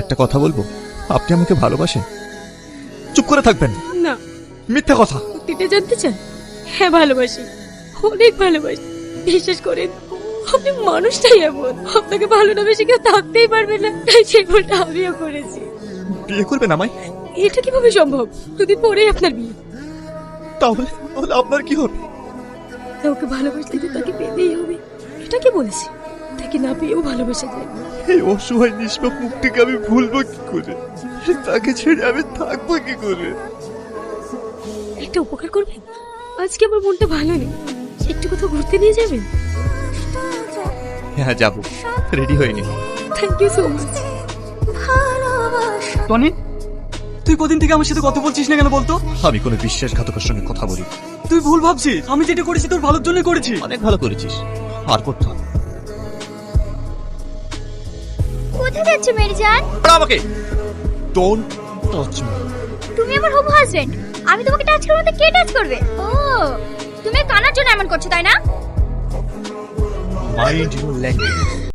একটা কথা বলবো, আপনি আমাকে ভালোবাসেন? চুপ করে থাকবেন না। মিথ্যা কথা। সত্যিটা জানতে চান? হ্যাঁ ভালোবাসি, অনেক ভালোবাসি। বিশ্বাস করেন, আপনি মানুষটাই এমন, আপনাকে ভালো না বেশি কেউ থাকতেই পারবে না, তাই সেগুলোটা আমিও করেছি। বিয়ে করবেন আমায়? এটা কিভাবে সম্ভব? দুদিন পরেই আপনার বিয়ে। তাহলে তাহলে আপনার কি হবে? কাউকে ভালোবাসতে তো তাকে পেতেই হবে, এটা কি বলেছি? তাকে না পেয়েও ভালোবাসা যায়। এই অসহায় নিষ্পাপ মুখটিকে আমি ভুলবো কি করে? তাকে ছেড়ে আমি থাকবো কি করে? একটা উপকার করবেন? আজকে আমার মনটা ভালো নেই, একটু কোথাও ঘুরতে নিয়ে যাবেন? হ্যাঁ যাবো, রেডি হয়ে নি। Thank you so much. Tony, তুই কদিন থেকে আমার সাথে কথা বলছিস না কেন বলতো? আমি কোনো বিশ্বাসঘাতকের সঙ্গে কথা বলি? তুই ভুল ভাবছিস, আমি যেটা করেছি তোর ভালোর জন্যই করেছি। অনেক ভালো করেছিস, আর করতাম। কোথায় যাচ্ছ মেরিজান? আমাকে ডোন্ট টাচ মি। তুমি আমার হবু হাজবেন্ড, আমি তোমাকে টাচ করব না, কে টাচ করবে? ও, তুমি কানার জন্য এমন করছো তাই না? Mind your language.